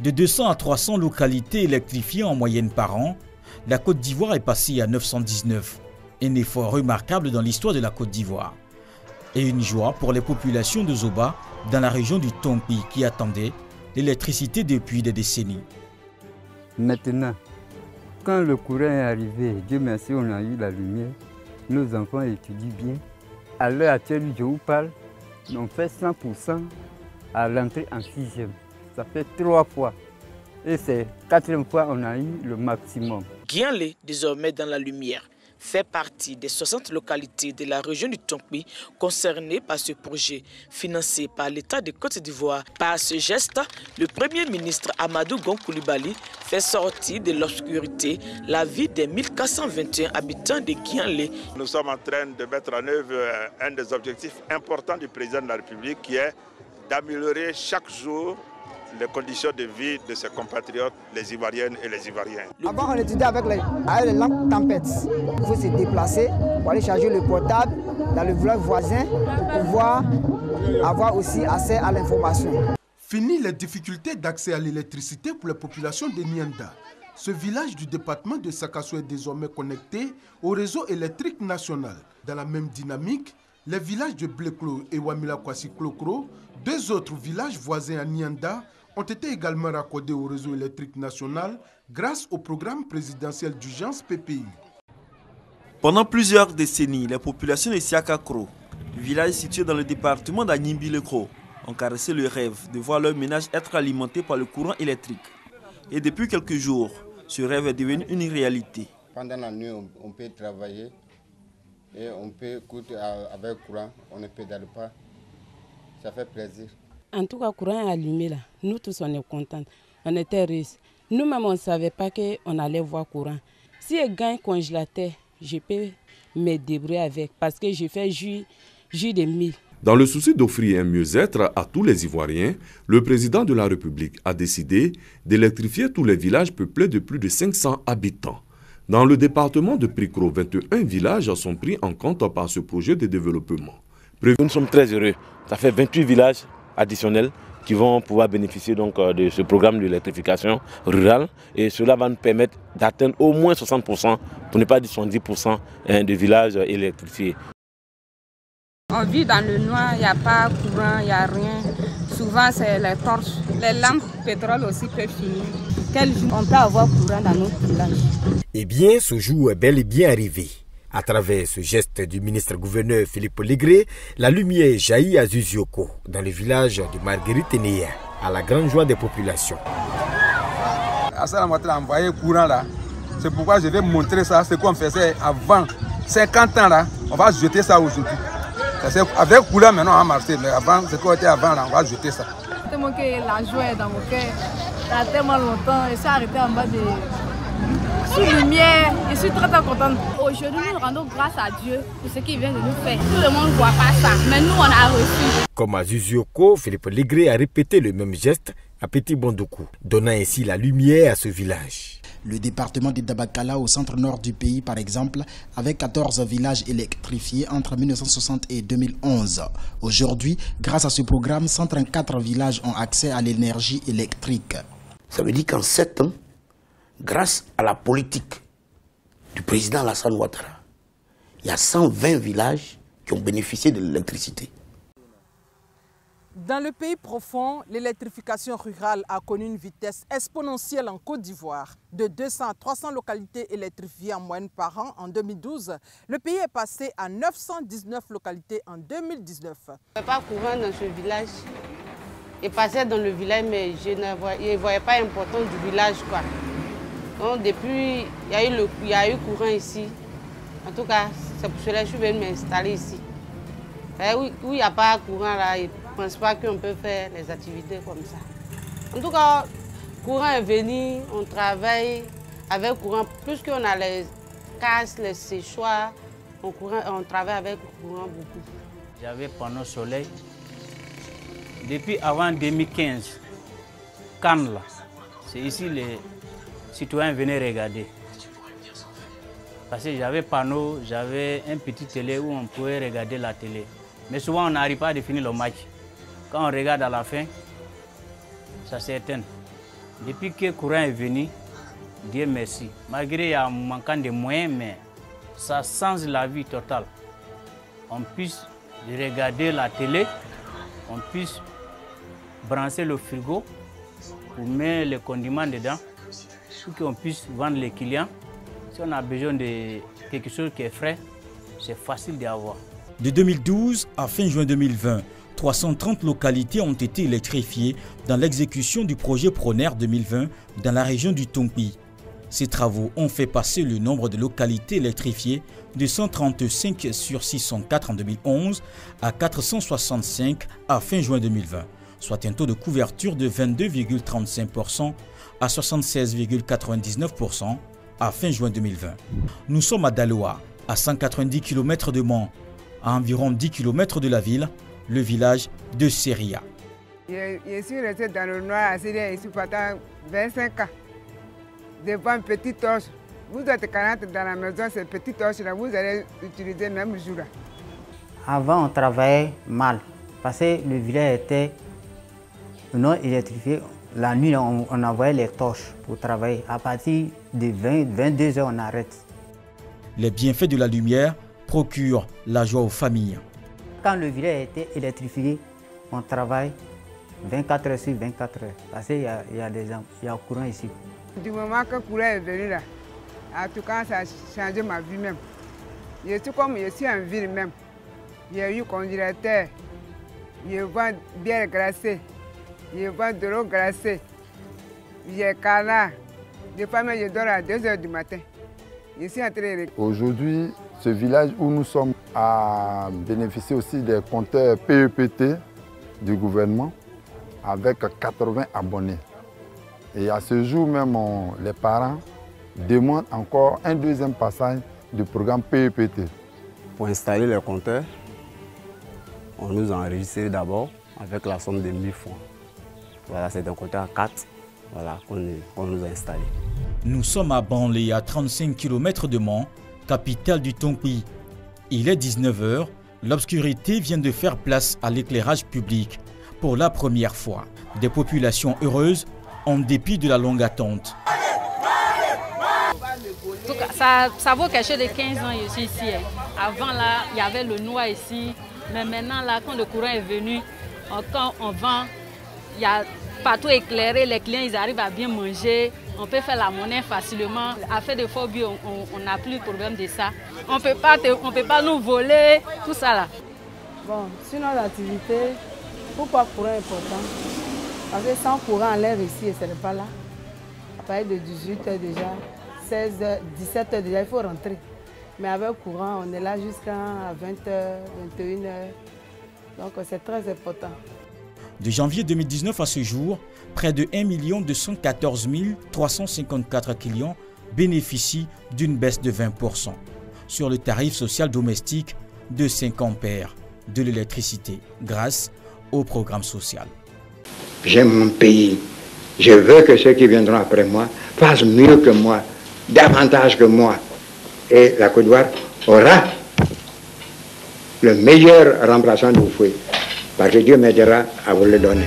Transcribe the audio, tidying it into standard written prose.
De 200 à 300 localités électrifiées en moyenne par an, la Côte d'Ivoire est passée à 919. Un effort remarquable dans l'histoire de la Côte d'Ivoire. Et une joie pour les populations de Zoba dans la région du Tompi qui attendaient l'électricité depuis des décennies. Maintenant, quand le courant est arrivé, Dieu merci, on a eu la lumière. Nos enfants étudient bien. À l'heure actuelle, je vous parle, on fait 100% à l'entrée en 6e. Ça fait 3 fois. Et c'est 4e fois on a eu le maximum. Guianlé, désormais dans la lumière, fait partie des 60 localités de la région du Tompi concernées par ce projet financé par l'État de Côte d'Ivoire. Par ce geste, le Premier ministre Amadou Gon Coulibaly fait sortir de l'obscurité la vie des 1421 habitants de Guianlé. Nous sommes en train de mettre en œuvre un des objectifs importants du président de la République qui est d'améliorer chaque jour les conditions de vie de ses compatriotes, les Ivoiriennes et les Ivoiriens. Avant, on étudiait avec les lampes tempêtes. Il faut se déplacer pour aller charger le portable dans le village voisin pour pouvoir avoir aussi accès à l'information. Fini les difficultés d'accès à l'électricité pour la population de Nianda. Ce village du département de Sakasso est désormais connecté au réseau électrique national. Dans la même dynamique, les villages de Bleklo et Wamila Kwasi Klokro, 2 autres villages voisins à Nianda, ont été également raccordés au réseau électrique national grâce au programme présidentiel d'urgence PPI. Pendant plusieurs décennies, les populations de Siakakro, village situé dans le département d'Agnimbilekro, ont caressé le rêve de voir leur ménage être alimenté par le courant électrique. Et depuis quelques jours, ce rêve est devenu une réalité. Pendant la nuit, on peut travailler et on peut écouter avec le courant, on ne pédale pas. Ça fait plaisir. En tout cas, le courant est allumé là. Nous tous, on est contents. On était riches. Nous-mêmes, on ne savait pas qu'on allait voir courant. Si je gagne congélateur, je peux me débrouiller avec parce que je fais jus de mil. Dans le souci d'offrir un mieux-être à tous les Ivoiriens, le président de la République a décidé d'électrifier tous les villages peuplés de plus de 500 habitants. Dans le département de Prikro, 21 villages sont pris en compte par ce projet de développement. Nous sommes très heureux. Ça fait 28 villages additionnels qui vont pouvoir bénéficier donc de ce programme d'électrification rurale. Et cela va nous permettre d'atteindre au moins 60%, pour ne pas dire 70% de villages électrifiés. On vit dans le noir, il n'y a pas de courant, il n'y a rien. Souvent, c'est les torches. Les lampes pétrole aussi peuvent finir. Quel jour on peut avoir courant dans notre village? Eh bien, ce jour est bel et bien arrivé. À travers ce geste du ministre-gouverneur Philippe Légré, la lumière jaillit à Zuzioko, dans le village de Marguerite-Néa, à la grande joie des populations. Hassan a envoyé courant là. C'est pourquoi je vais montrer ça, ce qu'on faisait avant 50 ans là. On va jeter ça aujourd'hui. Avec courant maintenant on a marché, mais avant, ce qu'on était avant là, on va jeter ça. Tellement que la joie est dans mon cœur. Ça a tellement longtemps et ça a arrêté en bas de... Sous lumière, je suis très contente. Aujourd'hui, nous rendons grâce à Dieu pour ce qu'il vient de nous faire. Tout le monde ne voit pas ça, mais nous, on a reçu. Comme à Zuzioko, Philippe Légré a répété le même geste à Petit Bondoukou, donnant ainsi la lumière à ce village. Le département de Dabakala, au centre-nord du pays par exemple, avec 14 villages électrifiés entre 1960 et 2011. Aujourd'hui, grâce à ce programme, 134 villages ont accès à l'énergie électrique. Ça veut dire qu'en 7 ans, grâce à la politique du président Alassane Ouattara, il y a 120 villages qui ont bénéficié de l'électricité. Dans le pays profond, l'électrification rurale a connu une vitesse exponentielle en Côte d'Ivoire. De 200 à 300 localités électrifiées en moyenne par an en 2012, le pays est passé à 919 localités en 2019. Il n'y avait pas courant dans ce village. Je passais dans le village, mais je ne voyais pas l'importance du village, quoi. Donc depuis, il y a eu courant ici. En tout cas, c'est pour cela que je suis venu m'installer ici. Où il n'y a pas de courant là, je ne pense pas qu'on peut faire les activités comme ça. En tout cas, le courant est venu, on travaille avec courant. Plus qu'on a les casses, les séchoirs, on travaille avec le courant beaucoup. J'avais panneau soleil. Depuis avant 2015, Cannes là, c'est ici les citoyens venaient regarder. Parce que j'avais panneau, j'avais un petit télé où on pouvait regarder la télé. Mais souvent on n'arrive pas à définir le match. Quand on regarde à la fin, ça s'éteint. Depuis que le courant est venu, Dieu merci. Malgré il y a un manquant de moyens, mais ça change la vie totale. On puisse regarder la télé, on puisse brancher le frigo pour mettre les condiments dedans, pour qu'on puisse vendre les clients. Si on a besoin de quelque chose qui est frais, c'est facile d'y avoir. De 2012 à fin juin 2020, 330 localités ont été électrifiées dans l'exécution du projet PRONER 2020 dans la région du Tongpi. Ces travaux ont fait passer le nombre de localités électrifiées de 135 sur 604 en 2011 à 465 à fin juin 2020, soit un taux de couverture de 22,35% à 76,99% à fin juin 2020. Nous sommes à Daloa, à 190 km de Mans, à environ 10 km de la ville, le village de Seria. Je suis resté dans le noir à Seria ici pendant 25 ans. Devant une petite torche. Vous êtes 40 dans la maison, cette petite torche-là, vous allez utiliser même le jour. Avant, on travaillait mal parce que le village était non électrifié. La nuit, on envoyait les torches pour travailler. À partir de 22 heures, on arrête. Les bienfaits de la lumière procurent la joie aux familles. Quand le village était électrifié, on travaille 24 heures sur 24 heures. Parce qu'il y a courant ici. Du moment que le courant est venu là, en tout cas, ça a changé ma vie même. Je suis comme je suis en ville même. J'ai eu congélateur, je vends bière glacée, je vends de l'eau glacée, j'ai canard. Des fois même je dors à 2 heures du matin. Je suis en train de... Aujourd'hui, ce village où nous sommes a bénéficié aussi des compteurs PEPT du gouvernement avec 80 abonnés. Et à ce jour même, les parents demandent encore un deuxième passage du programme PEPT. Pour installer les compteurs, on nous a enregistré d'abord avec la somme de 1000 francs. Voilà, c'est un compteur à 4 voilà, qu'on nous a installé. Nous sommes à Banlé, à 35 km de Mans, capitale du Tongpi. Il est 19 h, l'obscurité vient de faire place à l'éclairage public. Pour la première fois, des populations heureuses en dépit de la longue attente. Ça vaut quelque chose de 15 ans je suis ici. Avant là, il y avait le noir ici, mais maintenant là, quand le courant est venu, quand on vend, il y a partout éclairé, les clients ils arrivent à bien manger, on peut faire la monnaie facilement. À faire des phobies, on n'a plus de problème de ça. On ne peut pas nous voler, tout ça là. Bon, sinon l'activité, pourquoi le courant est important? Parce que sans courant, l'air ici, ce n'est pas là. À partir de 18 h déjà, 16 h, 17 h déjà, il faut rentrer. Mais avec le courant, on est là jusqu'à 20 h, 21 h. Donc c'est très important. De janvier 2019 à ce jour, près de 1 214 354 clients bénéficient d'une baisse de 20% sur le tarif social domestique de 5 ampères de l'électricité grâce au programme social. J'aime mon pays. Je veux que ceux qui viendront après moi fassent mieux que moi, davantage que moi. Et la Côte d'Ivoire aura le meilleur remplaçant de Houphouët, parce que Dieu m'aidera à vous le donner.